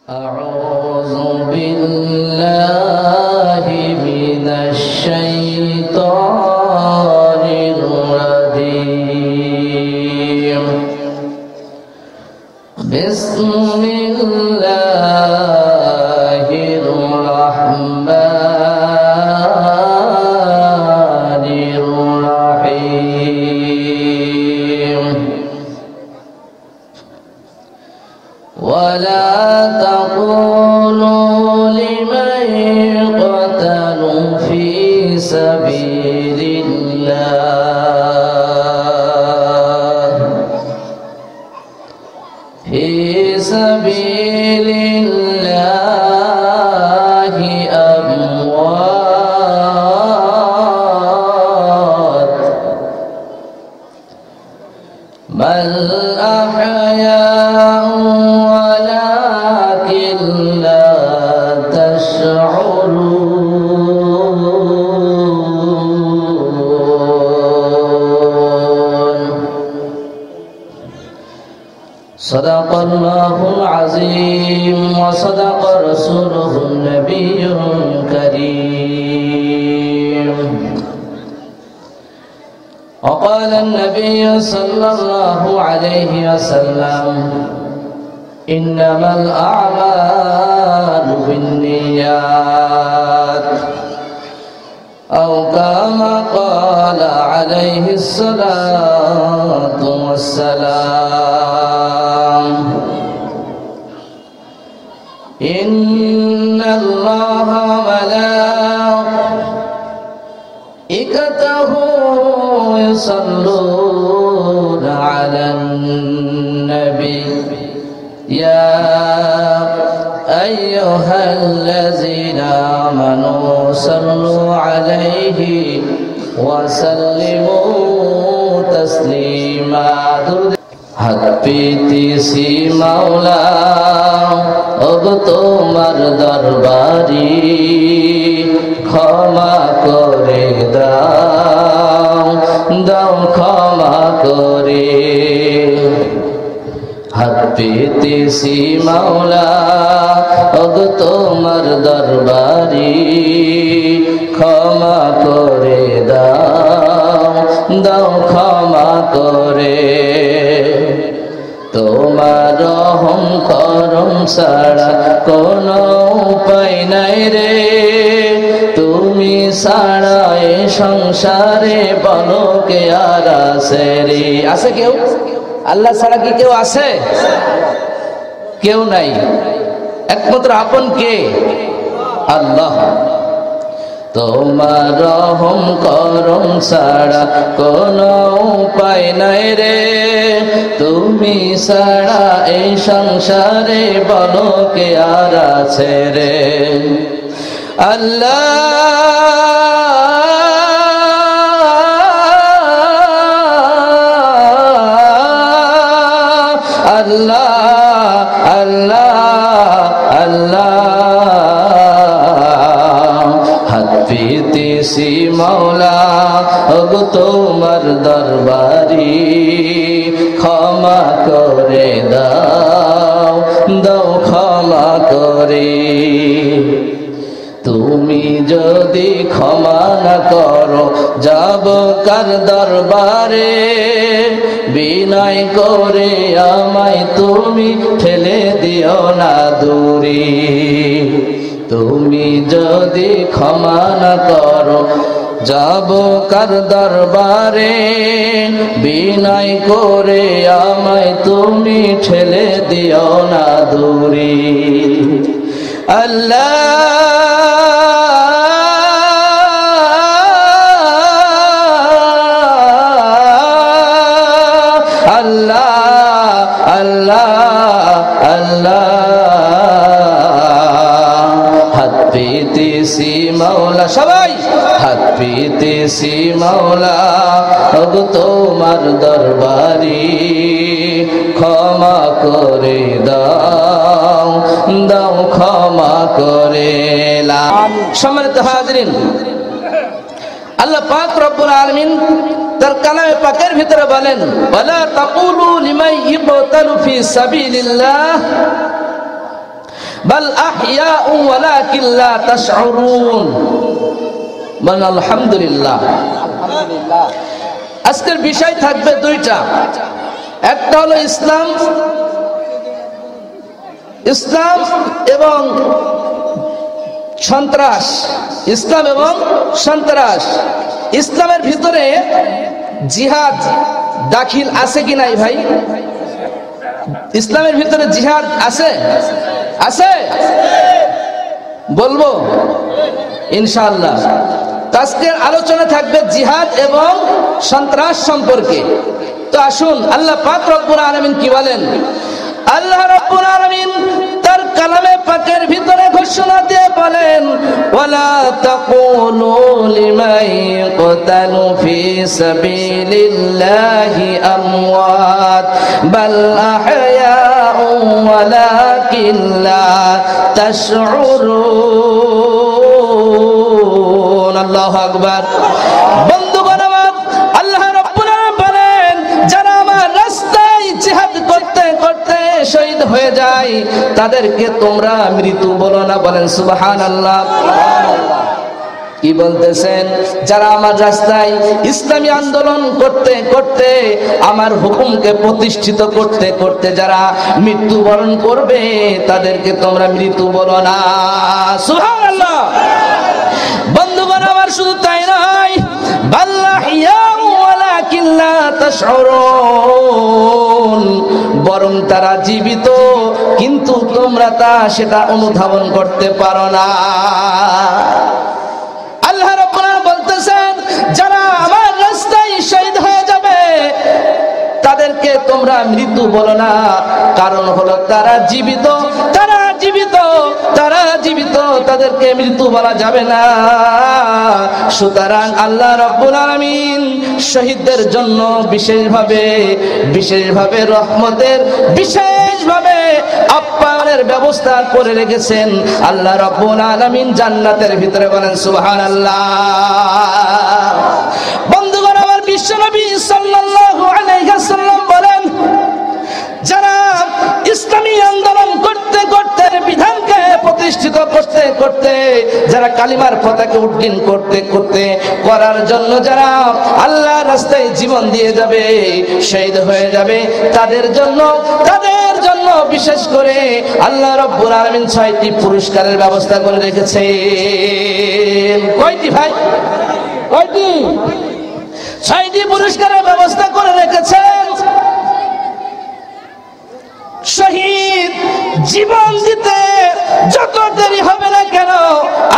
أعوذ بالله من الشيطان الرجيم بسم الله الرحمن الرحيم ولا تقولوا لمن يقتل في سبيل الله أموات بل أحياء ولكن لا تشعرون صدق الله العظيم وصدق رسوله النبي الكريم وقال النبي صلى الله عليه وسلم إنما الأعمال بالنيات أو كما قال عليه الصلاة والسلام إن الله ملائكته يصلون على النبي يا أيها الذين آمنوا صلوا عليه وسلموا تسليما হাত পেতেছি মাওলা ওগো তোমার দরবারি ক্ষমা করে দাও দাও ক্ষমা করে হাত পেতেছি মাওলা ওগো তোমার দরবারি ক্ষমা করে দাও দাও ক্ষমা করে তোমার রহম করম ছাড়া কোনো উপায় নাই রে তুমি ছাড়া এ সংসারে বলো কে আর আছে রে আছে কেউ আল্লাহ ছাড়া কি কেউ আছে কেউ নাই একমাত্র আপন কে আল্লাহ তোমার রহম করম ছাড়া কোনো উপায় নাই রে তুমি ছাড়া এই সংসারে বলো কে আর আছে রে আল্লাহ পেতেছি মাওলা ওগো তোমার দরবারি ক্ষমা করে দাও দাও ক্ষমা করে তুমি যদি ক্ষমা না করো যাব কার দরবারে বিনয় করে আমায় তুমি ঠেলে দিও না দূরে তুমি যদি ক্ষমা না করো যাব কার দরবারে বিনয় করে আমায় তুমি ঠেলে দিও না দূরে পেতেছি মাওলা সবাই হাত পেতেছি মাওলা ওগো তোমার দরবারি ক্ষমা করে দাও দাও ক্ষমা করে সম্মানিত হাজিরিন আল্লাহ পাক রব্বুল আলামিন তার কালামে পাকের ভিতরে বলেন ওয়ালা তাকুলু লিমান ইউকতালু ফি সাবিলিল্লাহ বাল আহইয়াউ ওয়ালাকিন লা তাশউরুন। বলেন আলহামদুলিল্লাহ। আজকের বিষয় থাকবে দুইটা, একটা হলো ইসলাম এবং সন্ত্রাস। ইসলাম এবং সন্ত্রাস। ইসলামের ভিতরে জিহাদ দাখিল আছে কি নাই ভাই? ইসলামের ভিতরে জিহাদ আছে? আছে বলবো ইনশাআল্লাহ। আজকের আলোচনা থাকবে জিহাদ এবং সন্ত্রাস সম্পর্কে। তো আসুন আল্লাহ পাক রব্বুল আলামিন কি বলেন। আল্লাহ রাব্বুল আলামিন তার কালামে পাকের ভিতরে ঘোষণা দিয়ে বলেন, ওয়ালা তাকুলু লিমান ইয়াকতালু ফি সাবিলিল্লাহি আমওয়াত বাল আহয়াউ ওয়ালাকিন লা তাশউরুন। আল্লাহু আকবার। বন্ধুগণ আমার, আল্লাহ রাব্বুল আলামিন বলেন, যারা আমার রাস্তায় জিহাদ করতে করতে শহীদ হয়ে যায় তাদেরকে তোমরা মৃত্যু বলো না। বলেন সুবহানাল্লাহ। কি বলতেছেন? যারা আমার রাস্তায় ইসলামী আন্দোলন করতে করতে, আমার হুকুমকে প্রতিষ্ঠিত করতে করতে যারা মৃত্যুবরণ করবে তাদেরকে তোমরা মৃত্যু বলো না। সুবহানাল্লাহ। বন্ধুগণ আমার, শুধু তাই নয়, বরং তারা জীবিত, কিন্তু তোমরা সেটা অনুধাবন করতে পারো না। আল্লাহ রাব্বুল আলামিন বলতেছেন, যারা আমার রাস্তায় শহীদ হয়ে যাবে তাদেরকে তোমরা মৃত্যু বলো না। কারণ হলো তারা জীবিত, তাদেরকে মৃত্যু বলা যাবে না। সুতরাং আল্লাহ রাব্বুল আলামিন শহীদদের জন্য বিশেষভাবে রহমতের বিশেষভাবে আপ্যায়নের ব্যবস্থা করে রেখেছেন আল্লাহ রাব্বুল আলামিন জান্নাতের ভিতরে। বলেন সুবহানাল্লাহ। বন্ধুগণ আমার, বিশ্বনবী সাল্লাল্লাহু আলাইহি ওয়াসাল্লাম বলেন, যারা ইসলামী আন্দোলন করতে করতে, বিধানকে প্রতিষ্ঠিত করতে করতে, যারা কালিমার পতাকা উড্ডীন করতে করতে করার জন্য যারা আল্লাহর রাস্তায় জীবন দিয়ে যাবে, শহীদ হয়ে যাবে, তাদের জন্য বিশেষ করে আল্লাহ রাব্বুল আলামিন 6টি পুরস্কারের ব্যবস্থা করে রেখেছেন। কয়টি ভাই? কয়টি? 6টি পুরস্কারের ব্যবস্থা করে রেখেছেন। শহীদ জীবন দিতে যত দেরি হবে না কেন,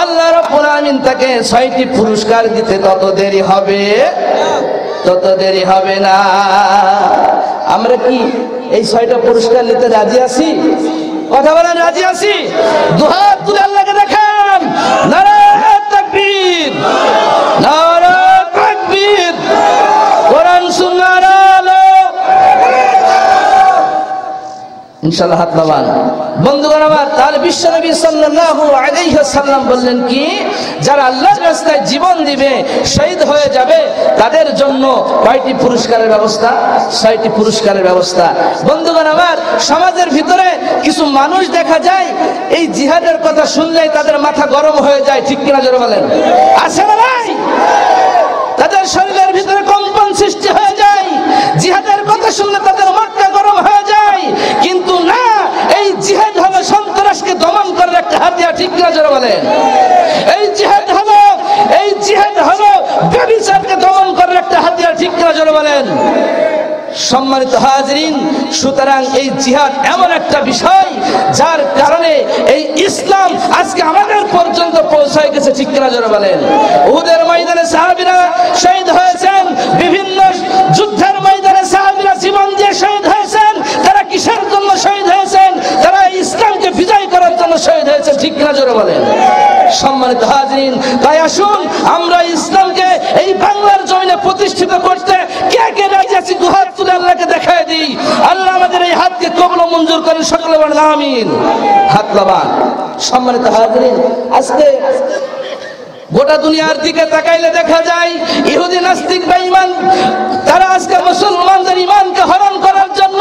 আল্লাহ রাব্বুল আলামিন তাকে 6টি পুরস্কার দিতে তত দেরি হবে না। আমরা কি এই 6টা পুরস্কার নিতে রাজি আছি? কথা বলেন, রাজি আছি? দুহাত তুলে আল্লাহকে দেখান, নারে তাকবীর, নারে তাকবীর, কোরআন সুন্নাহর আলো। ইনশাআল্লাহ হাত নামান। বন্ধুগণ আমার, তাহলে বিশ্বনবী সাল্লাল্লাহু আলাইহি ওয়াসাল্লাম বললেন কি, যারা আল্লাহর রাস্তায় জীবন দিবে, শহীদ হয়ে যাবে, তাদের জন্য কয়টি পুরস্কারের ব্যবস্থা? 6টি পুরস্কারের ব্যবস্থা। বন্ধুগণ আমার, সমাজের ভিতরে কিছু মানুষ দেখা যায় এই জিহাদের কথা শুনলেই তাদের মাথা গরম হয়ে যায়। ঠিক কিনা জোরে বলেন? আছে না ভাই? তাদের শরীরের ভিতরে কম্পন সৃষ্টি হয়ে যায়, জিহাদের কথা শুনলে তাদের মাথা গরম হয়ে যায়। কিন্তু না, এই জিহাদ হলো সন্ত্রাসকে দমন করার একটা হাতিয়ার। ঠিক কিনা জোরে বলেন? এই জিহাদ হলো ব্যভিচারকে দমন করার একটা হাতিয়ার। ঠিক কিনা জোরে বলেন? সম্মানিত হাজরিন, সুতরাং এই জিহাদ এমন একটা বিষয় যার কারণে এই ইসলাম আজকে আমাদের পর্যন্ত পৌঁছায় গেছে। ঠিক কিনা জোরে বলেন? উহুদের ময়দানে সাহাবীরা শহীদ হয়েছেন, বিভিন্ন যুদ্ধের ময়দানে সাহাবীরা জীবন দিয়ে শহীদ হয়েছেন। তারা কিসের জন্য শহীদ হয়েছেন? তারা ইসলামকে বিজয় করার জন্য শহীদ হয়েছেন। ঠিক কিনা জোরে বলেন? সম্মানিত হাজরিন, তাই আসুন আমরা ইসলামকে এই বাংলার জমিনে প্রতিষ্ঠিত করতে কে কে রাজি আছি? দুহাত তুলে আল্লাহকে দেখায় দিই। আল্লাহ আমাদের এই হাতকে কবুল ও মঞ্জুর করেন। সকলে বলেন আমিন। হাত লাগান। সম্মানিত হাজরিন, আজকে গোটা দুনিয়ার দিকে তাকাইলে দেখা যায় ইহুদি, নাস্তিক, বেঈমান তারা আজকে মুসলমানদের ঈমানকে হরণ করার জন্য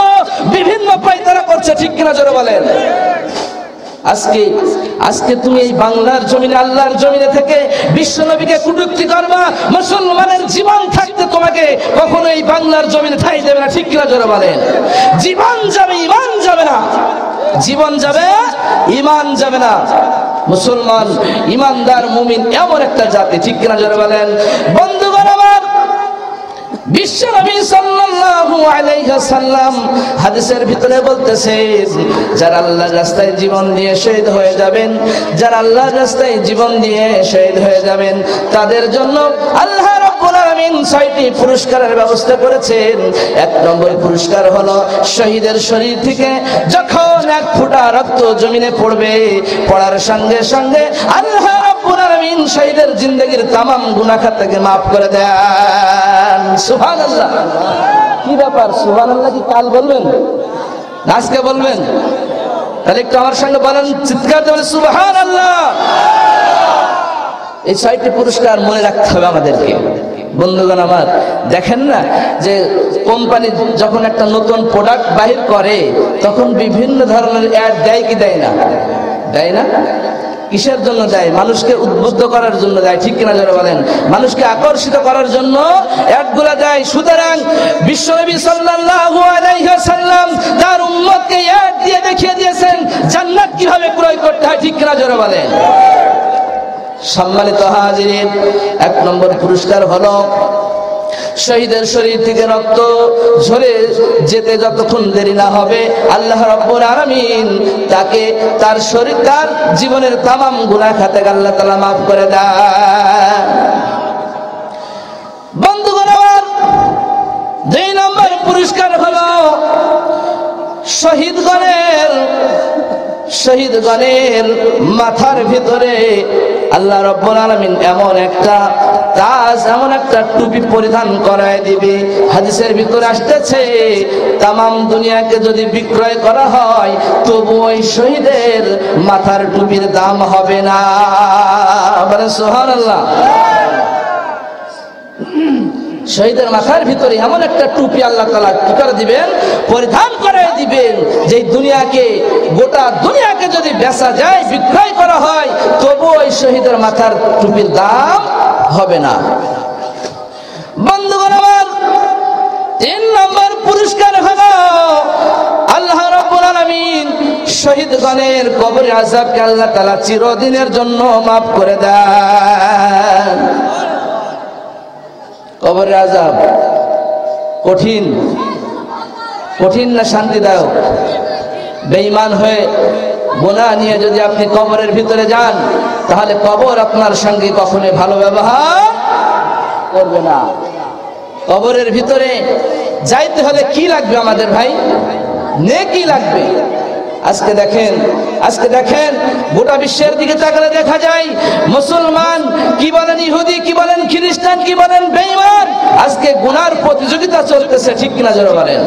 বিভিন্ন পায়তারা করছে। ঠিক কিনা জোরে বলেন? আজকে তুমি এই বাংলার জমিনে, আল্লাহর জমিনে থেকে বিশ্বনবীকে কটূক্তি করবা, মুসলমানের জীবন থাকতে তোমাকে কখনো এই বাংলার জমিনে ঠাঁই দেবে না। ঠিক কিনা জোরে বলেন? জীবন যাবে, ঈমান যাবে না। জীবন যাবে, ঈমান যাবে না। মুসলমান ঈমানদার মুমিন এমন একটা জাতি। ঠিক কিনা জোরে বলেন? বন্ধুগণ আমার, বিশ্বনবী সাল্লাল্লাহু আলাইহি ওয়াসাল্লাম হাদিসের ভিতরে বলতেছেন, যারা আল্লাহর রাস্তায় জীবন দিয়ে শহীদ হয়ে যাবেন, যারা আল্লাহর রাস্তায় জীবন দিয়ে শহীদ হয়ে যাবেন, তাদের জন্য আল্লাহ রাব্বুল আলামিন 6টি পুরস্কারের ব্যবস্থা করেছেন। 1 নম্বর পুরস্কার হলো শহীদের শরীর থেকে যখন 1 ফোঁটা রক্ত জমিনে পড়বে, পড়ার সঙ্গে সঙ্গে আল্লাহ রাব্বুল আলামিন শহীদের জিন্দেগীর तमाम গুনাহ খাতাকে maaf করে দেন। সুবহানাল্লাহ। কি ব্যাপার? সুবহানাল্লাহ কি কাল বলবেন, আজকে বলবেন? তাহলে একটু আমার সঙ্গে বলেন, চিৎকার দিয়ে বলেন সুবহানাল্লাহ। এই 6টি পুরস্কার মনে রাখতে হবে আমাদেরকে। বন্ধুগণ আমার, দেখেন না যে কোম্পানি যখন একটা নতুন প্রোডাক্ট বাহির করে তখন বিভিন্ন ধরনের অ্যাড দেয় কি দেয় না? দেয় না? কিসের জন্য দেয়? মানুষকে উদ্বুদ্ধ করার জন্য দেয়। ঠিক কিনা জোরে বলেন? মানুষকে আকর্ষিত করার জন্য অ্যাডগুলো দেয়। সুতরাং বিশ্বনবী সাল্লাল্লাহু আলাইহি ওয়াসাল্লাম তার উম্মতকে অ্যাড দিয়ে দেখিয়ে দিয়েছেন জান্নাত কিভাবে ক্রয় করতে হয়। ঠিক কিনা জোরে বলেন? সম্মানিত হাজিরিন, 1 নম্বর পুরস্কার হলো শহীদের শরীর থেকে রক্ত ঝরে যেতে যতক্ষণ দেরি না হবে আল্লাহ রাব্বুল আলামিন তাকে তার শরীর, তার জীবনের तमाम গুনাহ খাতাকে আল্লাহ তাআলা maaf করে দেন। বন্ধুগণ আমার, 2 নম্বর পুরস্কার হলো শহীদগণের মাথার ভিতরে আল্লাহ রাব্বুল আলামিন এমন একটা তাজ, এমন একটা টুপি পরিধান করায় দিবে। হাদিসের ভিতরে আসতেছে, तमाम দুনিয়াকে যদি বিক্রয় করা হয় তবু ওই শহীদের মাথার টুপির দাম হবে না। বলে সুবহানাল্লাহ। শহীদের মাথার ভিতরে এমন একটা টুপি আল্লাহ তাআলা কি করে দিবেন? পরিধান করে দিবেন, যে দুনিয়াকে, গোটা দুনিয়াকে যদি বেচা যায়, বিক্রয় করা হয় তবু ওই শহীদের মাথার টুপির দাম হবে না। বন্ধুগণ আমার, 3 নম্বর পুরস্কার হলো আল্লাহ রাব্বুল আলামিন শহীদগণের কবরের আযাবকে আল্লাহ তাআলা চিরদিনের জন্য maaf করে দেন। কবরের আযাব কঠিন, কঠিন না শান্তিদায়ক? বেঈমান হয়ে গুনাহ নিয়ে যদি আপনি কবরের ভিতরে যান তাহলে কবর আপনার সঙ্গে কখনোই ভালো ব্যবহার করবে না। কবরের ভিতরে যাইতে হলে কি লাগবে আমাদের ভাই? নেকি লাগবে। আজকে দেখেন গোটা বিশ্বের দিকে তাকালে দেখা যায় মুসলমান কি বলেন, ইহুদি কি বলেন, খ্রিস্টান কি বলেন, বেঈমান, আজকে গুনার প্রতিযোগিতা চলতেছে। ঠিক কিনা জোরে বলেন?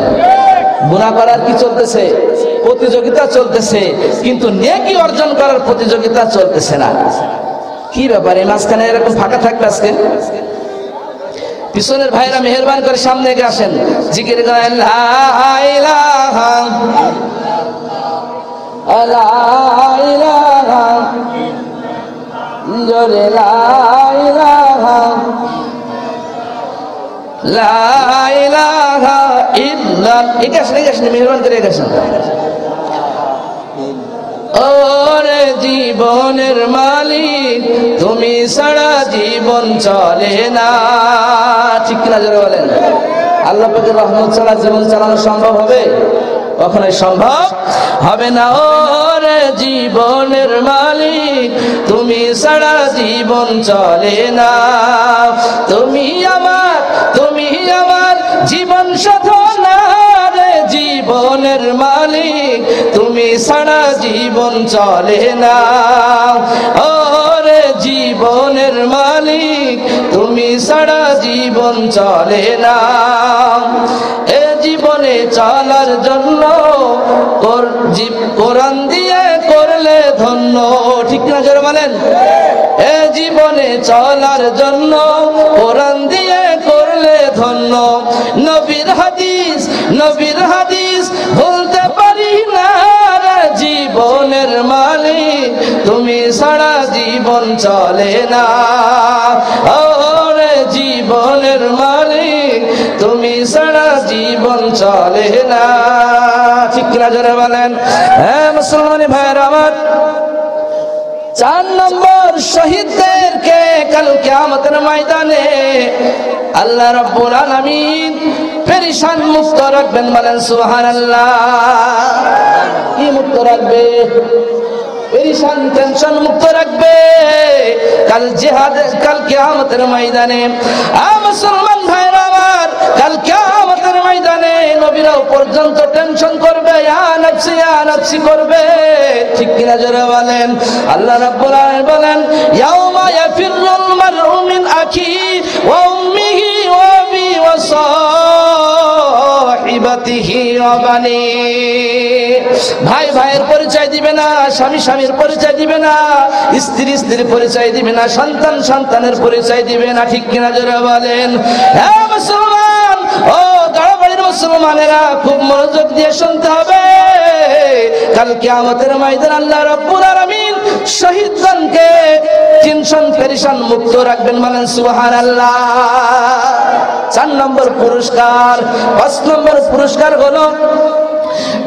গুনাহ করার কি চলতেছে? প্রতিযোগিতা চলতেছে, কিন্তু নেকি অর্জন করার প্রতিযোগিতা চলতেছে না। কি ব্যাপার? এই মাঝখানে এরকম ফাঁকা থাকবে আজকে? পিছনের ভাইরা মেহেরবান করে সামনে এগিয়ে আসেন, জিকির করেন লা ইলাহা লা ইলাহা জোরে লা ইলাহা লা ইলাহা ইল্লা। এগিয়ে মেহেরবান করে এগিয়ে ওরে জীবনের মালিক তুমি ছাড়া জীবন চলে না। ঠিক কিনা জোরে বলেন? আল্লাহ পাকের রহমত ছাড়া জীবন চালানো সম্ভব হবে? কখনোই সম্ভব হবে না। ওরে জীবনের মালিক তুমি ছাড়া জীবন চলে না। তুমি আমার জীবন সাধনা রে জীবনের মালিক তুমি ছাড়া জীবন চলে না। ওরে জীবনের মালিক তুমি ছাড়া জীবন চলে না। এ জীবনে চলার জন্য কোরআন দিয়ে করলে ধন্য। ঠিক না জোরে বলেন? এ জীবনে চলার জন্য কোরআন দিয়ে করলে ধন্য। নবীর হাদিস বলতে পারি না রে জীবনের মালিক তুমি ছাড়া জীবন চলে না, ওরে জীবনের মালিক তুমি ছাড়া জীবন চলে না। ঠিক কিনা জোরে বলেন। হ্যাঁ মুসলমান ভাইরা আমার, 4 নম্বর শহীদদেরকে কাল কিয়ামতের ময়দানে আল্লাহ রাব্বুল আলামিন পেরেশান মুক্ত রাখবেন, বলেন সুবহানাল্লাহ। কি মুক্ত রাখবে? পেরেশান টেনশন মুক্ত রাখবে কাল জিহাদ, কাল কিয়ামতের ময়দানে। মুসলমান ভাইরা আমার, কাল কিয়ামতের ময়দানে নবীরাও পর্যন্ত টেনশন করবে, ইয়া নাফসি করবে। ঠিক কিনা জোরে বলেন। আল্লাহ রাব্বুল আলামিন বলেন, ইয়াউমা ইয়াফিরুল মারউ মিন আখি ওয়া উম্মিহি ওয়া আবি ওয়া সাহিবাতিহি ওয়া বানি। ভাই ভাইয়ের পরিচয় দিবে না, স্বামী স্বামীর পরিচয় দিবে না, স্ত্রী স্ত্রীর পরিচয় দিবে না, সন্তান সন্তানের পরিচয় দিবে না। ঠিক কিনা জোরে বলেন। হ্যাঁ মুসলমান, ও গাড়াবাড়ির মুসলমানেরা খুব মনোযোগ দিয়ে শুনতে হবে। কাল কিয়ামতের ময়দানে আল্লাহ রাব্বুল আলামিন শহীদগণকে টেনশন পেরেশান মুক্ত রাখবেন, বলেন সুবহানাল্লাহ। 4 নম্বর পুরস্কার। 5 নম্বর পুরস্কার হলো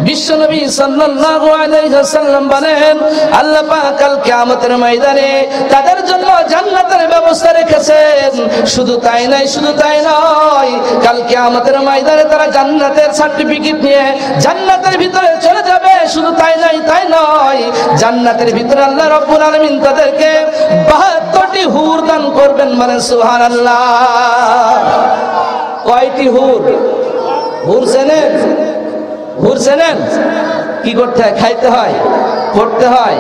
বিশ্বনবী সাল্লাল্লাহু আলাইহি ওয়াসাল্লাম বলেন, আল্লাহ পাক কাল কিয়ামতের ময়দানে তাদের জন্য জান্নাতের ব্যবস্থা রেখেছেন। শুধু তাই নয়, কাল কিয়ামতের ময়দানে তারা জান্নাতের সার্টিফিকেট নিয়ে জান্নাতের ভিতরে চলে যাবে। শুধু তাই নয়, জান্নাতের ভিতরে আল্লাহ রাব্বুল আলামিন তাদেরকে 72টি হুর দান করবেন, মানে সুবহানাল্লাহ। কয়টি হুর? হুর চেনেন? হুর চেনেন? কি করতে হয়? খাইতে হয়, পড়তে হয়,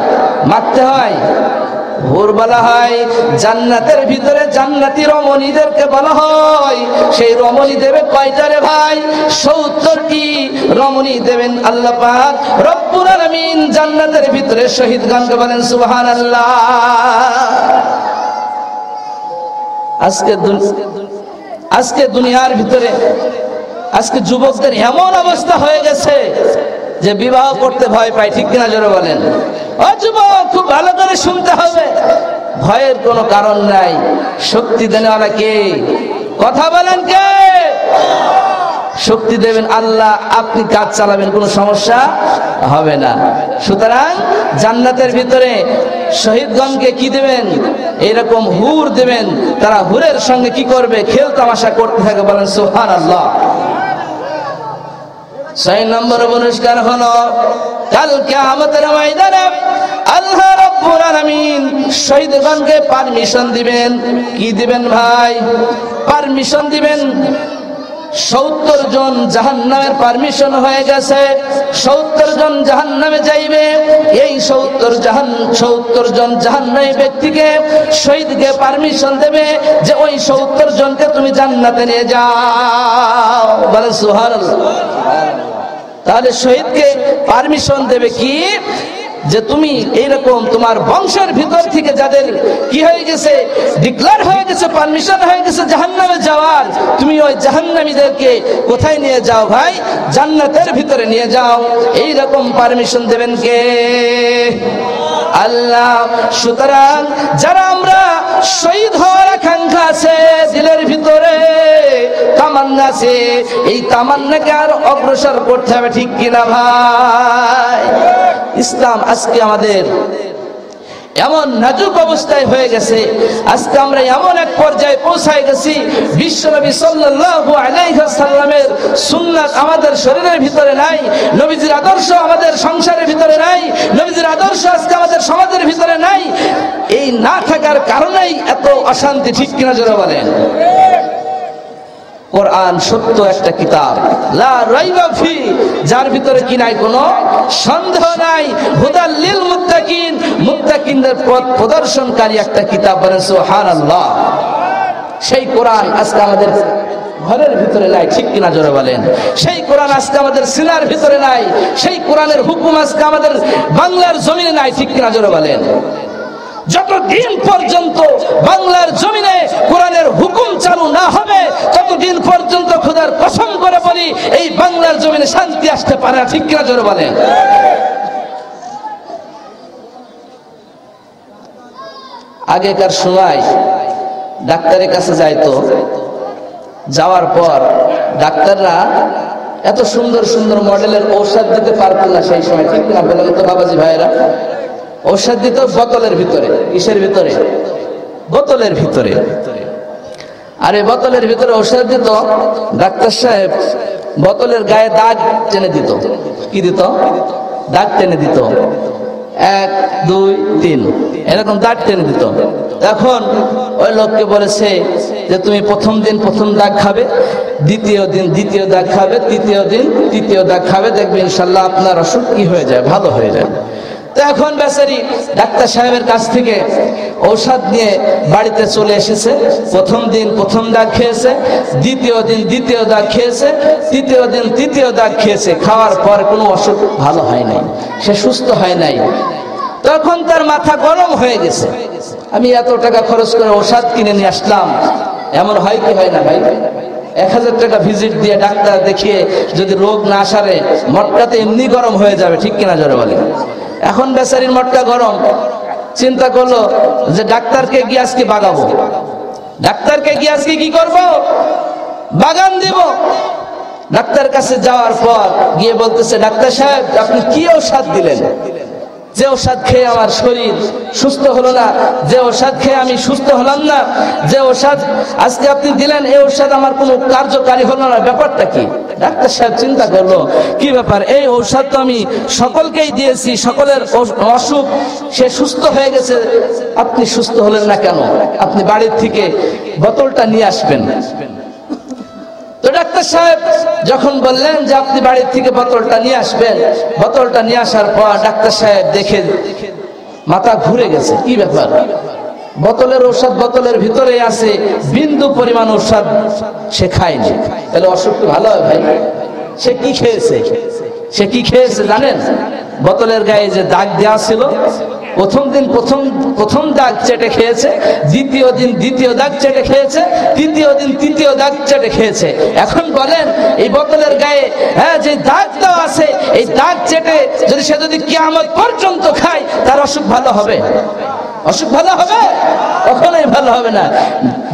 মাখতে হয়। হুর বলা হয় জান্নাতের ভিতরে জান্নাতি রমণীদেরকে বলা হয়। সেই রমণী দেবে কয়টা রে ভাই? 70টি রমণী দেবেন আল্লাহ পাক রব্বুল আলামিন জান্নাতের ভিতরে শহীদগণকে, বলেন সুবহানাল্লাহ। আজকে দুনিয়ার ভিতরে আজকে যুবকদের এমন অবস্থা হয়ে গেছে যে বিবাহ করতে ভয় পায়। ঠিক কিনা জোরে বলেন। ও যুবক, খুব ভালো করে শুনতে হবে, ভয়ের কোনো কারণ নাই। শক্তি দেনেওয়ালা কে? কথা বলেন কে? শক্তি দেবেন আল্লাহ, আপনি কাজ চালাবেন, কোনো সমস্যা হবে না। সুতরাং জান্নাতের ভিতরে শহীদগণকে কি দেবেন? এরকম হুর দেবেন। তারা হুরের সঙ্গে কি করবে? খেল তামাশা করতে থাকে, বলেন সুবহানাল্লাহ। 6 নম্বর পুরস্কার হলো কাল কিয়ামতের ময়দানে আল্লাহ রাব্বুল আলামিন শহীদগণকে পারমিশন দিবেন। কি দিবেন ভাই? পারমিশন দিবেন। 70 জন জাহান্নামের পারমিশন হয়ে গেছে, 70 জন জাহান্নামে যাইবে। এই 70 জন জাহান্নামী ব্যক্তিকে শহীদকে পারমিশন দেবে যে ওই 70 জনকে তুমি জান্নাতে নিয়ে যাও, বলেন সুবহানাল্লাহ। তাহলে শহীদকে পারমিশন দেবে কি? যে তুমি এইরকম তোমার বংশের ভিতর থেকে যাদের কি হয়ে গেছে, ডিক্লেয়ার হয়ে গেছে, পারমিশন হয়ে গেছে জাহান্নামে যাওয়ার, তুমি ওই জাহান্নামীদেরকে কোথায় নিয়ে যাও ভাই? জান্নাতের ভিতরে নিয়ে যাও। এইরকম পারমিশন দেবেন কে? আল্লাহ। সুতরাং যারা আমরা শহীদ হওয়ার আকাঙ্ক্ষা আছে দিলের ভিতরে, তামান্না আছে, এই তামান্নাকে আর অগ্রসর করতে হবে। ঠিক কিনা ভাই? ইসলাম আজকে আমাদের এমন নাজুক অবস্থায় হয়ে গেছে, আজকে আমরা এমন এক পর্যায়ে পৌঁছায় গেছি, বিশ্বনবী সাল্লাল্লাহু আলাইহি ওয়াসাল্লামের সুন্নাত আমাদের শরীরের ভিতরে নাই, নবীজির আদর্শ আমাদের সংসারের ভিতরে নাই, নবীজির আদর্শ আজকে আমাদের সমাজের ভিতরে নাই। এই না থাকার কারণেই এত অশান্তি। ঠিক কিনা জোরে বলেন। কোরআন সত্য একটা কিতাব, লা রাইবা ফি, যার ভিতরে কি নাই, কোনো সন্দেহ নাই। হুদাল লিল মুত্তাকিন, মুত্তাকিনদের পথ প্রদর্শনকারী একটা কিতাব, বলেন সুবহানাল্লাহ। সেই কোরআন আজকে আমাদের ঘরের ভিতরে নাই। ঠিক কিনা জোরে বলেন। সেই কোরআন আজকে আমাদের সিনার ভিতরে নাই। সেই কোরআনের হুকুম আজকে আমাদের বাংলার জমিনে নাই। ঠিক কিনা জোরে বলেন। যতদিন পর্যন্ত বাংলার জমিনে কোরআনের হুকুম চালু না হবে, ততদিন পর্যন্ত খোদার কসম করে বলি এই বাংলার জমিনে শান্তি আসতে পারে না। ঠিক কিনা জোরে বলেন। আগেকার সময় ডাক্তারের কাছে যাইতো, যাওয়ার পর ডাক্তাররা এত সুন্দর সুন্দর মডেলের ঔষধ দিতে পারতো না সেই সময়, ঠিক না বলেন তো বাবাজি ভাইরা? ঔষধ দিত বোতলের ভিতরে। কিসের ভিতরে? বোতলের ভিতরে। আরে বোতলের ভিতরে ঔষধ দিত, ডাক্তার সাহেব বোতলের গায়ে দাগ টেনে দিত। কি দিত? দাগ টেনে দিত, 1 2 3 এরকম দাগ টেনে দিত। এখন ওই লোককে বলেছে যে তুমি প্রথম দিন প্রথম দাগ খাবে, দ্বিতীয় দিন দ্বিতীয় দাগ খাবে, তৃতীয় দিন তৃতীয় দাগ খাবে, দেখবে ইনশাল্লাহ আপনার অসুখ কি হয়ে যায়, ভালো হয়ে যায়। তো এখন বেচারি ডাক্তার সাহেবের কাছ থেকে ঔষধ নিয়ে বাড়িতে চলে এসেছে। প্রথম দিন প্রথম দাগ খেয়েছে, দ্বিতীয় দিন দ্বিতীয় দাগ খেয়েছে, তৃতীয় দিন তৃতীয় দাগ খেয়েছে। খাওয়ার পর কোনো অসুখ ভালো হয় নাই, সে সুস্থ হয় নাই। তখন তার মাথা গরম হয়ে গেছে, আমি এত টাকা খরচ করে ঔষধ কিনে নিয়ে আসলাম, এমন হয় কি হয় না ভাই? 1000 টাকা ভিজিট দিয়ে ডাক্তার দেখিয়ে যদি রোগ না সারে, মটকাতে এমনি গরম হয়ে যাবে, ঠিক কিনা জোরে বলে? এখন বেচারির মটকা গরম, চিন্তা করলো যে ডাক্তারকে গিয়ে আজকে বাগাবো, ডাক্তারকে গিয়ে আজকে কি করব? বাগান দিব। ডাক্তার কাছে যাওয়ার পর গিয়ে বলতেছে, ডাক্তার সাহেব আপনি কি ঔষধ দিলেন? যে ঔষধ খেয়ে আমার শরীর সুস্থ হলো না, যে ঔষধ খেয়ে আমি সুস্থ হলাম না, যে ঔষধ আজকে আপনি দিলেন, এই ঔষধ আমার কোনো কার্যকারী হলো না, ব্যাপারটা কি? ডাক্তার সাহেব চিন্তা করলো, কি ব্যাপার, এই ঔষধ তো আমি সকলকেই দিয়েছি, সকলের অসুখ সে সুস্থ হয়ে গেছে, আপনি সুস্থ হলেন না কেন? আপনি বাড়ির থেকে বোতলটা নিয়ে আসবেন। তো ডাক্তার সাহেব যখন বললেন যে আপনি বাড়ির থেকে বোতলটা নিয়ে আসবেন, বোতলটা নিয়ে আসার পর ডাক্তার সাহেব দেখে মাথা ঘুরে গেছে, কি ব্যাপার? বোতলের ঔষধ বোতলের ভিতরে আছে, বিন্দু পরিমাণ ঔষধ সে খায়নি, তাহলে অসুখ তো ভালো হয় ভাই? সে কি খেয়েছে? সে কি খেয়েছে জানেন? বোতলের গায়ে যে দাগ দেওয়া ছিল, প্রথম দিন প্রথম দাগ চেটে খেয়েছে, দ্বিতীয় দিন দ্বিতীয় দাগ চেটে খেয়েছে, তৃতীয় দিন তৃতীয় দাগ চেটে খেয়েছে। এখন বলেন এই বোতলের গায়ে যে দাগ দেওয়া আছে, এই দাগ চেটে যদি কিয়ামত পর্যন্ত খায়, তার অসুখ ভালো হবে? অসুখ ভালো হবে? কখনোই ভালো হবে না।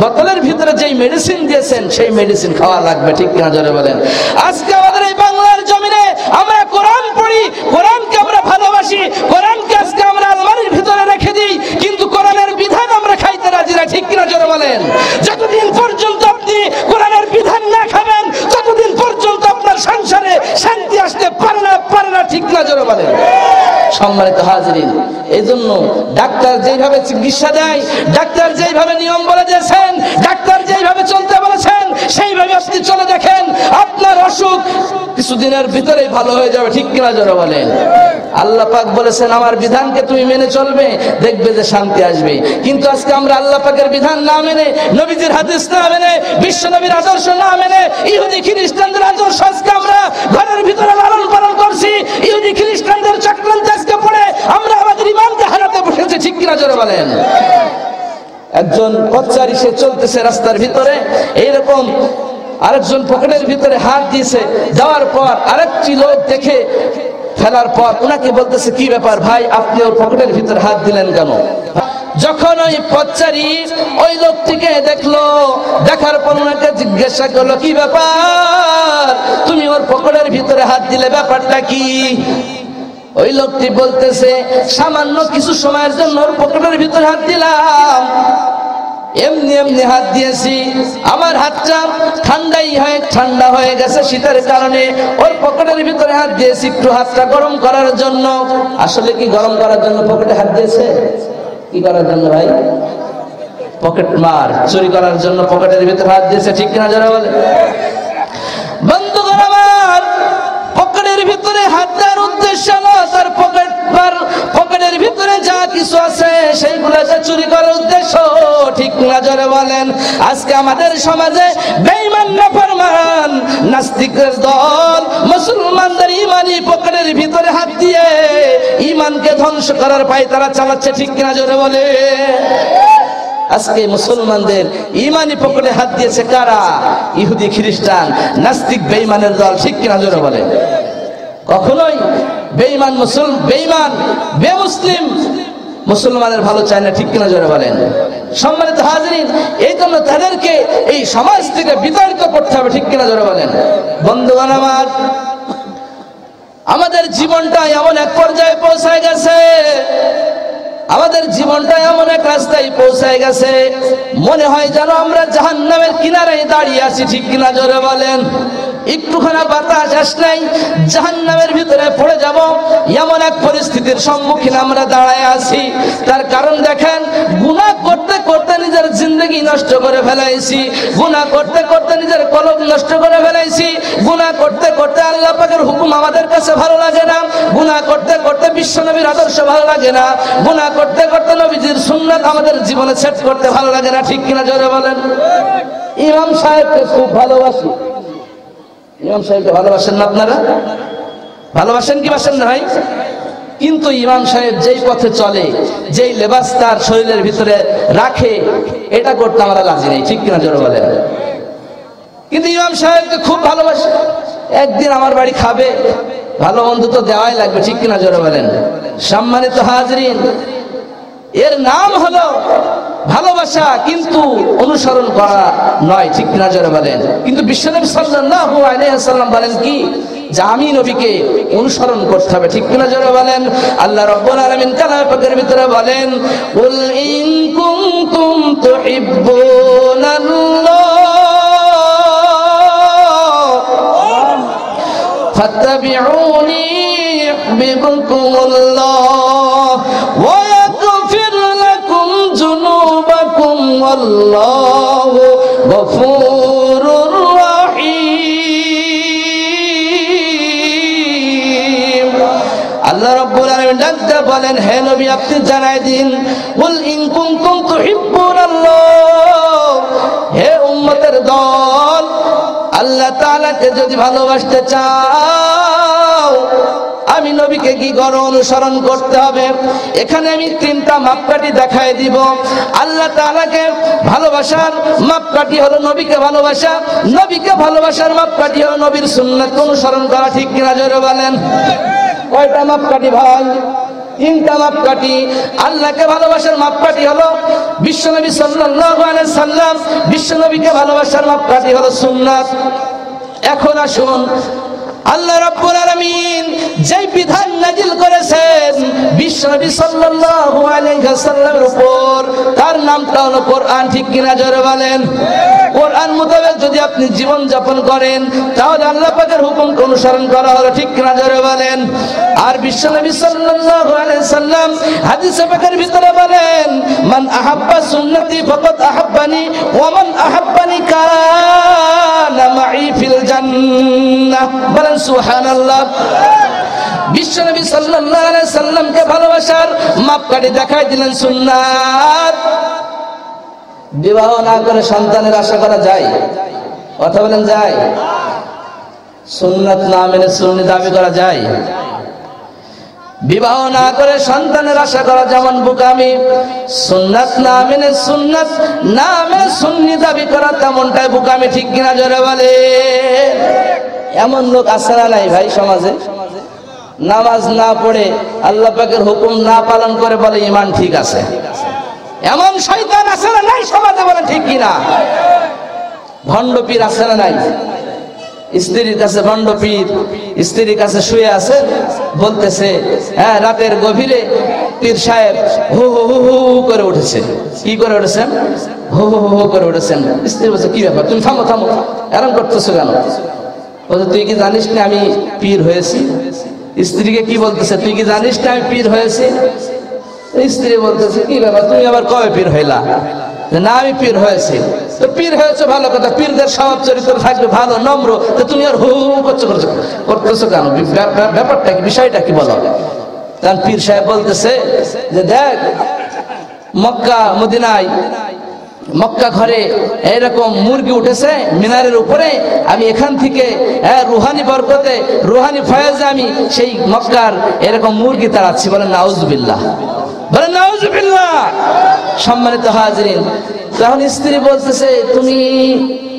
বোতলের ভিতরে যেই মেডিসিন দিয়েছেন সেই মেডিসিন খাওয়া লাগবে, ঠিক কিনা জোরে বলেন? আজকে আমাদের এই বাংলার জমিনে আমরা কোরআন পড়ি, কোরআনকে আমরা ভালোবাসি, কোরআনকে আজকে আমরা আলমারির ভিতরে রেখে দিই, কিন্তু কোরআনের বিধান আমরা খাইতে রাজি না, ঠিক কিনা জোরে বলেন? যতদিন পর্যন্ত আপনি কোরআনের বিধান না খাবেন, ততদিন পর্যন্ত আপনার সংসারে শান্তি আসতে পারে না, ঠিক না জোরে বলেন? সম্মানিত হাজিরিন, এই জন্য ডাক্তার যেইভাবে চিকিৎসা দেয়, ডাক্তার যেইভাবে নিয়ম বলে দিয়েছেন, ডাক্তার যেইভাবে চলতে বলেছেন, সেইভাবে আপনি চলে দেখেন, আপনার অসুখ কিছুদিনের ভিতরেই ভালো হয়ে যাবে, ঠিক কিনা জোরে বলেন? আল্লাহ পাক বলেছেন আমার বিধানকে তুমি মেনে চলবে, দেখবে যে শান্তি আসবে। কিন্তু আজকে আমরা আল্লাহ পাকের বিধান না মেনে, নবীজির হাদিস না মেনে, বিশ্ব নবীর আদর্শ না মেনে, ইহুদি খ্রিস্টানদের আদর্শ আজকে আমরা ঘরের ভিতরে লালন পালন করছি। ইহুদি খ্রিস্টানদের চক্রান্তে আজকে পড়ে আমরা আমাদের ঈমানকে হারাতে বসেছি, ঠিক কিনা জোরে বলেন? একজন পথচারী সে চলতেছে রাস্তার ভিতরে, এইরকম আরেকজন পকেটের ভিতরে হাত দিয়েছে, যাওয়ার পর আরেকটি লোক দেখে ফেলার পর ওনাকে বলতেছে, কি ব্যাপার ভাই, আপনি ওর পকেটের ভিতরে হাত দিলেন কেন? যখন ওই পথচারী ওই লোকটিকে দেখলো, দেখার পর ওনাকে জিজ্ঞাসা করলো, কি ব্যাপার, তুমি ওর পকেটের ভিতরে হাত দিলে, ব্যাপারটা কি? ওই লোকটি বলতেছে, সামান্য কিছু সময়ের জন্য ওর পকেটের ভিতরে হাত দিলাম, এমনি এমনি হাত দিয়েছি, আমার হাতটা ঠান্ডা হয়ে গেছে শীতের কারণে, ওর পকেটের ভিতরে হাত দিয়েছি একটু হাতটা গরম করার জন্য। আসলে কি গরম করার জন্য পকেটে হাত দিয়েছে? কি করার জন্য ভাই? পকেট মার, চুরি করার জন্য পকেটের ভিতরে হাত দিয়েছে, ঠিক কিনা যারা বলে? বন্ধুগণ আমার, পকেটের ভিতরে হাত দেওয়ার উদ্দেশ্য না তার পকেটের ভিতরে যা কিছু আছে সেইগুলোকে চুরি করার উদ্দেশ্য, ঠিক না জোরে বলেন? আজকে আমাদের সমাজে বেঈমান নাফরমান নাস্তিকের দল মুসলমানদের ইমানি পকেটের ভিতরে হাত দিয়ে ইমানকে ধ্বংস করার পায় তারা চালাচ্ছে, ঠিক কিনা জোরে বলে? আজকে মুসলমানদের ইমানি পকেটে হাত দিয়েছে কারা? ইহুদি খ্রিস্টান নাস্তিক বেঈমানের দল, ঠিক কিনা জোরে বলে? কখনোই বেঈমান বেঈমান বেমুসলিম মুসলমানের ভালো চায় না, ঠিক কিনা জোরে বলেন? সম্মানিত হাজিরিন, এই জন্য তাদেরকে এই সমাজ থেকে বিতাড়িত করতে হবে, ঠিক কিনা জোরে বলেন? বন্ধুগণ আমার, আমাদের জীবনটা এমন এক পর্যায়ে পৌঁছায় গেছে, আমাদের জীবনটা এমন এক রাস্তায় পৌঁছায় গেছে, মনে হয় যেন আমরা জাহান্নামের কিনারায় দাঁড়িয়ে আছি, ঠিক কিনা জোরে বলেন? একটুখানা বাতাস আসলেই জাহান্নামের ভিতরে পড়ে যাব, এমন এক পরিস্থিতির সম্মুখীন আমরা দাঁড়ায় আছি। তার কারণ দেখেন, গুনাহ করতে করতে নিজের জিন্দগি নষ্ট করে ফেলাইছি, গুনাহ করতে করতে নিজের কলব নষ্ট করে ফেলাইছি, গুনাহ করতে করতে আল্লাহ পাকের হুকুম আমাদের কাছে ভালো লাগে না, গুনাহ করতে করতে বিশ্বনবীর আদর্শ ভালো লাগে না, গুনাহ করতে করতে নবীজির সুন্নাত আমাদের জীবনে সেট করতে ভালো লাগে না, ঠিক কিনা জোরে বলেন? ইমাম সাহেবকে খুব ভালোবাসি। ইমাম সাহেবকে ভালোবাসেন না আপনারা? ভালোবাসেন কি বাসেন না ভাই? কিন্তু ইমাম সাহেব যেই পথে চলে, যেই লেবাস তার শরীরের ভিতরে রাখে, এটা করতে আমরা রাজি নেই, ঠিক কিনা জোরে বলেন? কিন্তু ইমাম সাহেবকে খুব ভালোবাসে, একদিন আমার বাড়ি খাবে, ভালো মন্দ তো দেওয়াই লাগবে, ঠিক কিনা জোরে বলেন? সম্মানিত হাজরিন, এর নাম হলো ভালোবাসা, কিন্তু অনুসরণ করা নয়, ঠিক কিনা জোরে বলেন? কিন্তু বিশ্বনবী সাল্লাল্লাহু আলাইহি ওয়াসাল্লাম বলেন কি, যে আমি নবীকে অনুসরণ করতে হবে, ঠিক কিনা জোরে বলেন? আল্লাহ রাব্বুল আলামিন কালাম পাকের ভিতরে বলেন, কুল ইন কুনতুম তুহিব্বুনাল্লাহ ফাত্তাবিউনি ইউহিব্বুকুমুল্লাহ ওয়া ইয়াগফির লাকুম যুনুবাকুম ওয়াল্লাহু গফুরুর রাহিম। আল্লাহ রাব্বুল আলামিন ডাকতে বলেন, হে নবী আপনি জানাই দিন, কুল ইন কুনতুম তুহিব্বুনাল্লাহ, হে উম্মতের দল, আল্লাহ তাআলাকে যদি ভালোবাসতে চাও, আমি নবীকে কি করো? অনুসরণ করতে হবে। এখানে আমি তিনটা মাপকাঠি দেখাই দিব। আল্লাহ তাআলাকে ভালোবাসার মাপকাঠি হলো নবীকে ভালোবাসা, নবীকে ভালোবাসার মাপকাঠি হলো নবীর সুন্নাত অনুসরণ করা, ঠিক কিনা জোরে বলেন? কয়টা মাপকাঠি ভাই? তিনটা মাপকাঠি। আল্লাহকে ভালোবাসার মাপকাঠি হলো বিশ্বনবী সাল্লাল্লাহু আলাইহি সাল্লাম, বিশ্বনবীকে ভালোবাসার মাপকাঠি হলো সুন্নাত। এখন আসুন, আল্লাহ রাব্বুল আলামিন যেই বিধান নাজিল করেছেন বিশ্বনবী সাল্লাল্লাহু আলাইহি ওয়াসাল্লামের উপর, তার নামটা হলো কোরআন, ঠিক কিনা জোরে বলেন? কোরআন মোতাবেক যদি আপনি জীবন যাপন করেন, তাহলে আল্লাহ পাকের হুকুমকে অনুসরণ করা হলো, ঠিক কিনা জোরে বলেন? আর বিশ্বনবী সাল্লাল্লাহু আলাইহি সাল্লাম হাদিসে পাকের ভিতরে বলেন, মান আহাব্বা সুন্নতি ফাকাদ আহাব্বানি ওয়া মান আহাব্বানি কানা মাই ফিল জান্নাহ। বলেন সুবহানাল্লাহ। বিশ্বনবী সাল্লাল্লাহু আলাইহি সাল্লামকে ভালোবাসার মাপকাঠি দেখাই দিলেন সুন্নাত। বিবাহ না করে সন্তানের আশা করা যায়? কথা বলেন, যায়? সুন্নাত না মেনে সুন্নি দাবি করা যায়? বিবাহ না করে সন্তানের আশা করা যেমন বোকামি, সুন্নাত না মেনে সুন্নি দাবি করা তেমনটাই বোকামি, ঠিক কিনা জোরে বলে? এমন লোক আছে না নাই ভাই সমাজে? নামাজ না পড়ে, আল্লাহ পাকের হুকুম না পালন করে বলে ঈমান ঠিক আছে। এমন শয়তান আছে না নাই সমাজে? বলেন ঠিক কিনা? ভণ্ড পীর আছে না নাই? স্ত্রীর কাছে ভণ্ড পীর, স্ত্রীর কাছে শুয়ে আছে, বলতেছে, হ্যাঁ রাতের গভীরে পীর সাহেব হু হু হু হু করে উঠেছে। কি করে উঠেছেন? হু হু হু করে উঠেছেন। স্ত্রী বলছে, কি ব্যাপার, তুমি থামো থামো, এরকম করতেছো কেন? বলছে, তুই কি জানিস না আমি পীর হয়েছি? স্ত্রীকে কি বলতেছে, তুই কি জানিস না আমি পীর হয়েছি? স্ত্রী বলতেছে, কি ব্যাপার, তুমি আবার কবে পীর হইলা? না আমি পীর হয়েছি। তো পীর হয়েছে ভালো কথা, পীরদের স্বভাব চরিত্র থাকবে ভালো, নম্র, তো তুমি আর হু হু করতেছো কেন? ব্যাপারটা কি, বিষয়টা কি বলো? কারণ পীর সাহেব বলতেছে যে, দেখ মক্কা মদিনায়, মক্কা ঘরে এরকম মুরগি উঠেছে মিনারের উপরে, আমি এখান থেকে রুহানি বরকতে, রুহানি ফয়েজে আমি সেই মক্কার এরকম মুরগি তাড়াচ্ছি। বলেন নাউজুবিল্লাহ, বলেন নাউজুবিল্লাহ। সম্মানিত হাজিরিন, তখন স্ত্রী বলতেছে,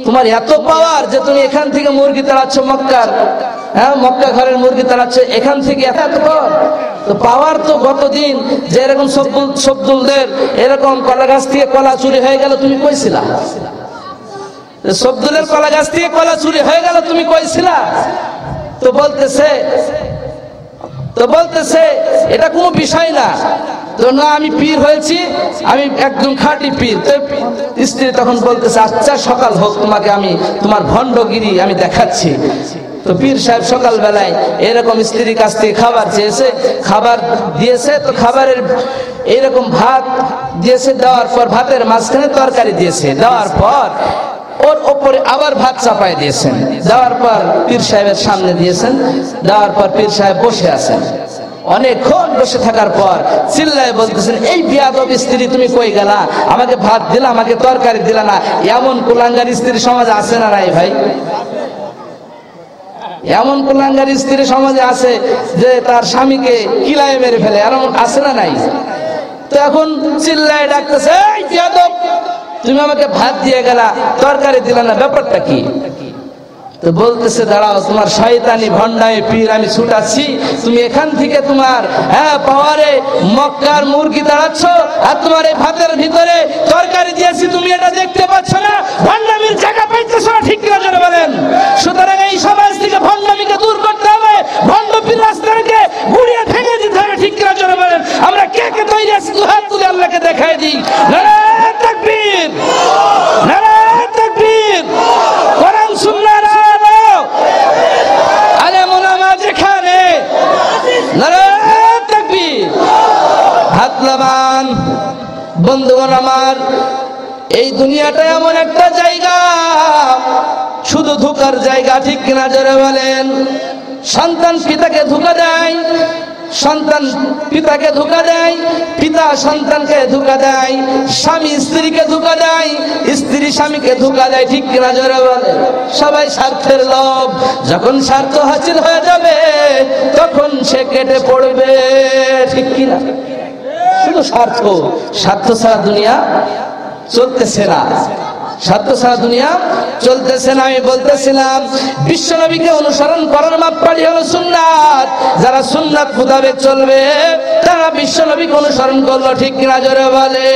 তোমার এত পাওয়ার যে তুমি এখান থেকে মুরগি তাড়াচ্ছ মক্কার, মক্কা ঘরের মুরগি তাড়াচ্ছ, এখান থেকে এত পাওয়ার? তো পাওয়ার তো গতদিন যে এরকম সবদুলদের এরকম কলা গাছ থেকে কলা চুরি হয়ে গেল, তুমি কইছিলা? সবদুলের কলা গাছ থেকে কলা চুরি হয়ে গেল, তুমি কইছিলা? তো বলতেছে এটা কোনো বিষয় না। তো না, আমি পীর হয়েছি, আমি একদম খাঁটি পীর। তো স্ত্রী তখন বলতেছে আচ্ছা সকাল হোক, তোমাকে আমি তোমার ভণ্ডগিরি আমি দেখাচ্ছি। তো পীর সাহেব সকাল বেলায় এরকম স্ত্রীর কাছ থেকে খাবার চেয়েছে, খাবার দিয়েছে। তো খাবারের এরকম ভাত দিয়েছে, দেওয়ার পর ভাতের মাঝখানে তরকারি দিয়েছে, দেওয়ার পর ওর ওপরে আবার ভাত চাপাই দিয়েছেন, দেওয়ার পর পীর সাহেবের সামনে দিয়েছেন। দেওয়ার পর পীর সাহেব বসে আছেন। অনেকক্ষণ বসে থাকার পর চিল্লায় বলতেছেন, এই বিয়াদব স্ত্রী তুমি কই গেলা? আমাকে ভাত দিলা, আমাকে তরকারি দিলা না। এমন কুলাঙ্গার স্ত্রী সমাজে আছে না নাই ভাই? এমন কুলাঙ্গার স্ত্রী সমাজে আছে যে তার স্বামীকে কিলায় মেরে ফেলে, এমন আছে না নাই? তো এখন চিল্লায় ডাকতেছে, এই বিয়াদব তুমি আমাকে ভাত দিয়ে গেলা, তরকারি দিলা না, ব্যাপারটা কি? তো বলতেছে দাঁড়াও, তোমার শয়তানি ভণ্ডামি পীর আমি ছুটাচ্ছি, তুমি এখান থেকে তোমার পাওয়ারে মক্কার মুরগি দাঁড়াচ্ছ, আর তোমার এই ভাতের ভিতরে তরকারি দিয়েছি, তুমি এটা দেখতে পাচ্ছ না? ভণ্ডামির জায়গা পাইতেছ না, ঠিক না জোরে বলেন? সুতরাং এই সমাজ থেকে ভণ্ডামিকে দূর করতে হবে, ভণ্ড পীর রাস্তাকে গুড়িয়ে ভেঙে দিতে হবে, ঠিক না জোরে বলেন? আমরা কে কে তৈরি আছি, দুহাত তুলে আল্লাহকে দেখাই দিই। নারায়ে তাকবীর, নারায়ে তাকবীর। কোরআন সুন্নাহর বন্ধুগণ আমার, এই দুনিয়াটা এমন একটা জায়গা, শুধু ধোঁকার জায়গা, ঠিক কিনা জোরে বলেন? সন্তান পিতাকে ধোঁকা দেয়, সন্তান পিতাকে ধোঁকা দেয়, পিতা সন্তানকে ধোঁকা দেয়, স্বামী স্ত্রীকে ধোঁকা দেয়, স্ত্রী স্বামীকে ধোঁকা দেয়, ঠিক কিনা জোরে বলেন? সবাই স্বার্থের লোভ, যখন স্বার্থ হাসিল হয়ে যাবে তখন সে কেটে পড়বে, ঠিক কিনা? শুধু স্বার্থ, স্বার্থ ছাড়া দুনিয়া চলতেছে না, স্বার্থ ছাড়া দুনিয়া চলতেছে না। আমি বলতেছিলাম বিশ্বনবীকে অনুসরণ করার মাপকাঠি হলো সুন্নাত। যারা সুন্নাত মোতাবেক চলবে তারা বিশ্বনবীকে অনুসরণ করলো, ঠিক কিনা জোরে বলে?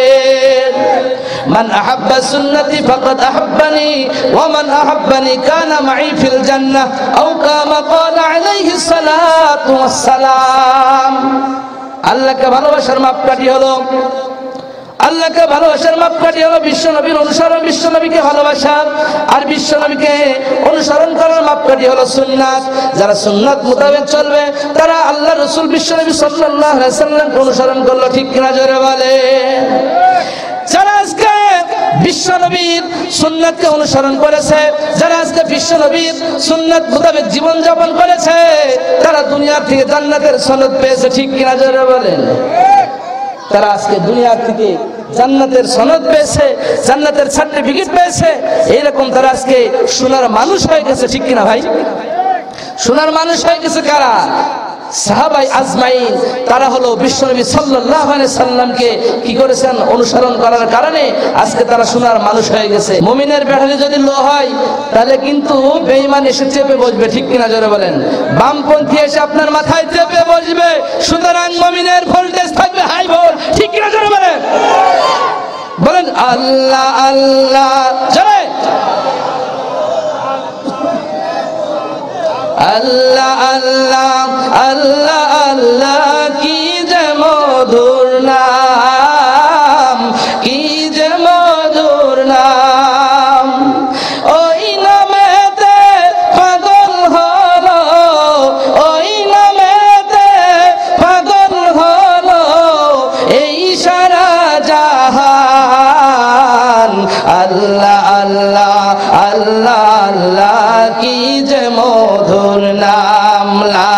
মান আহাব্বা সুন্নতি ফাকাদ আহাব্বানি ওয়া মান আহাব্বানি কানা মাই ফিল জান্নাহ আও কামা ক্বালা আলাইহিস সালাতু ওয়াস সালাম। আল্লাহকে ভালোবাসার মাপকাঠি হলো, আল্লাহকে ভালোবাসার মাপকাঠি হলো বিশ্বনবীর অনুসরণ, বিশ্বনবীকে ভালোবাসা। আর বিশ্বনবীকে অনুসরণ করার মাপকাঠি হলো সুন্নাত। যারা সুন্নাত মোতাবেক চলবে তারা আল্লাহ রাসূল বিশ্বনবী সাল্লাল্লাহু আলাইহি ওয়াসাল্লামকে অনুসরণ করলো, ঠিক কিনা জোরে বলে? যারা আজকে বিশ্বনবীর সুন্নাতকে অনুসরণ করেছে, যারা আজকে বিশ্বনবীর সুন্নাত মোতাবেক জীবন যাপন করেছে, তারা দুনিয়া থেকে জান্নাতের সনদ পেয়েছে, ঠিক কিনা জোরে বলেন? তারা আজকে দুনিয়া থেকে জান্নাতের সনদ পেয়েছে, জান্নাতের সার্টিফিকেট পেয়েছে। এইরকম তারা আজকে সোনার মানুষ হয়ে গেছে, ঠিক কিনা ভাই? সোনার মানুষ হয়ে গেছে কারা? সাহাবায়ে আজমাইন। তারা হলো বিশ্বনবী সাল্লাল্লাহু আলাইহি সাল্লামকে কি করেছেন? অনুসরণ করার কারণে আজকে তারা সোনার মানুষ হয়ে গেছে। মুমিনের ব্যাটারি যদি লো হয় তাহলে কিন্তু বেঈমান এসে চেপে বসবে, ঠিক কিনা জোরে বলেন? বামপন্থী এসে আপনার মাথায় চেপে বসবে। সুতরাং মুমিনের ভোল্টেজ থাকবে হাই ভোল্ট, ঠিক কিনা জোরে বলেন? বলেন আল্লাহ আল্লাহ জোরে। আল্লাহ আল্লাহ আল্লাহ আল্লাহ, কি যে মধুর নাম, কি যে মধুর নাম। ওই নামেতে পাগল হলো, ওই নামেতে পাগল হলো এই সারা জাহান। আল্লাহ আল্লাহ আল্লাহ আল্লাহ, কি যে মধুর নাম। লা